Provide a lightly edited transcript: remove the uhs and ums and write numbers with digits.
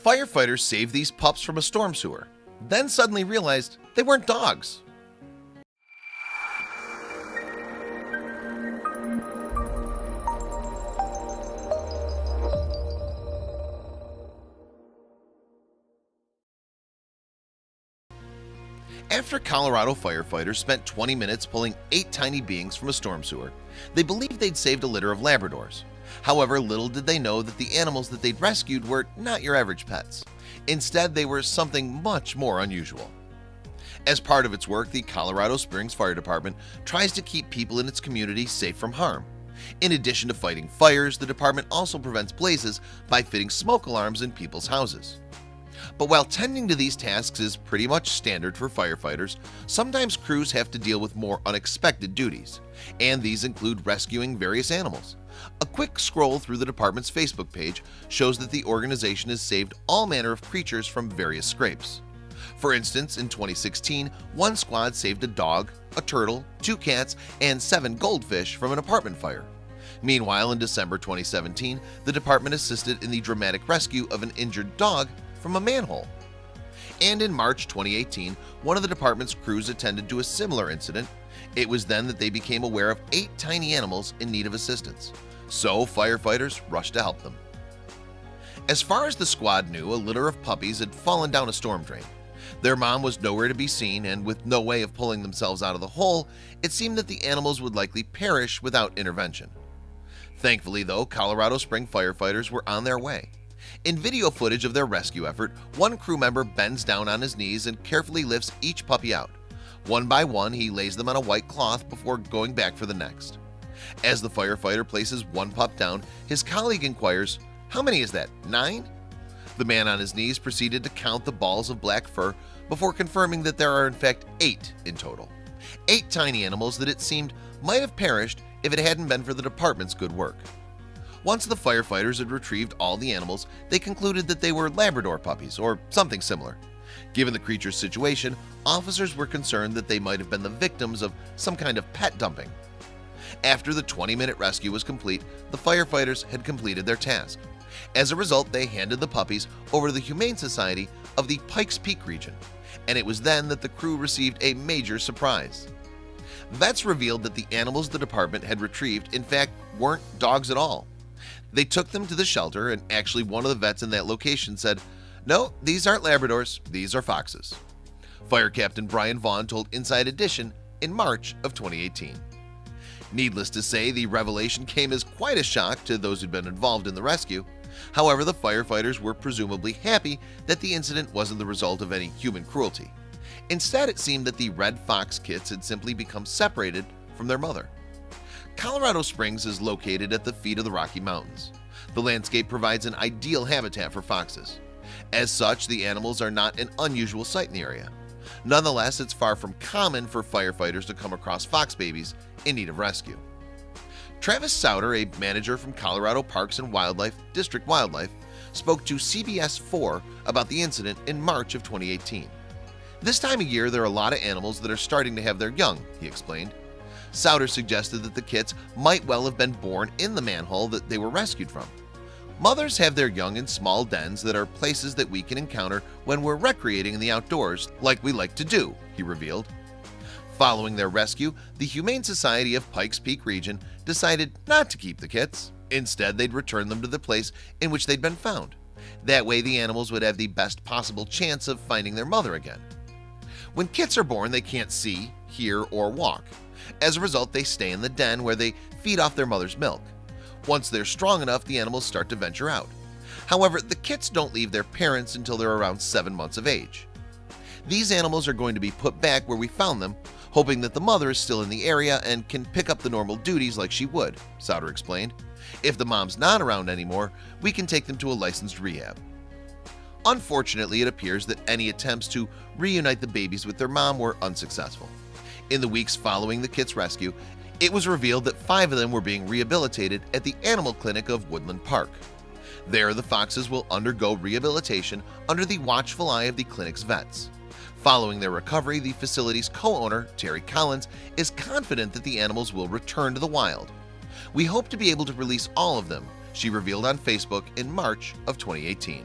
Firefighters saved these pups from a storm sewer, then suddenly realized they weren't dogs. After Colorado firefighters spent 20 minutes pulling 8 tiny beings from a storm sewer, they believed they'd saved a litter of Labradors. However, little did they know that the animals that they'd rescued were not your average pets. Instead, they were something much more unusual. As part of its work, the Colorado Springs Fire Department tries to keep people in its community safe from harm. In addition to fighting fires, the department also prevents blazes by fitting smoke alarms in people's houses. But while tending to these tasks is pretty much standard for firefighters, sometimes crews have to deal with more unexpected duties, and these include rescuing various animals. A quick scroll through the department's Facebook page shows that the organization has saved all manner of creatures from various scrapes. For instance, in 2016, one squad saved a dog, a turtle, 2 cats, and 7 goldfish from an apartment fire. Meanwhile, in December 2017, the department assisted in the dramatic rescue of an injured dog from a manhole. And in March 2018, one of the department's crews attended to a similar incident. It was then that they became aware of 8 tiny animals in need of assistance. So firefighters rushed to help them. As far as the squad knew, a litter of puppies had fallen down a storm drain. Their mom was nowhere to be seen, and with no way of pulling themselves out of the hole, it seemed that the animals would likely perish without intervention. Thankfully, though, Colorado Springs firefighters were on their way. In video footage of their rescue effort, one crew member bends down on his knees and carefully lifts each puppy out. One by one, he lays them on a white cloth before going back for the next. As the firefighter places one pup down, his colleague inquires, "How many is that, 9?" The man on his knees proceeded to count the balls of black fur before confirming that there are in fact 8 in total. 8 tiny animals that it seemed might have perished if it hadn't been for the department's good work. Once the firefighters had retrieved all the animals, they concluded that they were Labrador puppies or something similar. Given the creature's situation, officers were concerned that they might have been the victims of some kind of pet dumping. After the 20-minute rescue was complete, the firefighters had completed their task. As a result, they handed the puppies over to the Humane Society of the Pikes Peak region, and it was then that the crew received a major surprise. Vets revealed that the animals the department had retrieved in fact weren't dogs at all. They took them to the shelter, and actually one of the vets in that location said, "No, these aren't Labradors, these are foxes." Fire Captain Brian Vaughn told Inside Edition in March of 2018. Needless to say, the revelation came as quite a shock to those who'd been involved in the rescue. However, the firefighters were presumably happy that the incident wasn't the result of any human cruelty. Instead, it seemed that the red fox kits had simply become separated from their mother. Colorado Springs is located at the feet of the Rocky Mountains. The landscape provides an ideal habitat for foxes. As such, the animals are not an unusual sight in the area. Nonetheless, it's far from common for firefighters to come across fox babies in need of rescue. Travis Souter, a manager from Colorado Parks and Wildlife District Wildlife, spoke to CBS 4 about the incident in March of 2018. "This time of year, there are a lot of animals that are starting to have their young," he explained. Souter suggested that the kits might well have been born in the manhole that they were rescued from. "Mothers have their young in small dens that are places that we can encounter when we're recreating in the outdoors like we like to do," he revealed. Following their rescue, the Humane Society of Pikes Peak region decided not to keep the kits. Instead, they'd return them to the place in which they'd been found. That way, the animals would have the best possible chance of finding their mother again. When kits are born, they can't see, hear, or walk. As a result, they stay in the den where they feed off their mother's milk. Once they're strong enough, the animals start to venture out. However, the kits don't leave their parents until they're around 7 months of age. "These animals are going to be put back where we found them, hoping that the mother is still in the area and can pick up the normal duties like she would," Souter explained. "If the mom's not around anymore, we can take them to a licensed rehab." Unfortunately, it appears that any attempts to reunite the babies with their mom were unsuccessful. In the weeks following the kits' rescue, it was revealed that 5 of them were being rehabilitated at the animal clinic of Woodland Park. There, the foxes will undergo rehabilitation under the watchful eye of the clinic's vets. Following their recovery, the facility's co-owner, Terry Collins, is confident that the animals will return to the wild. "We hope to be able to release all of them," she revealed on Facebook in March of 2018.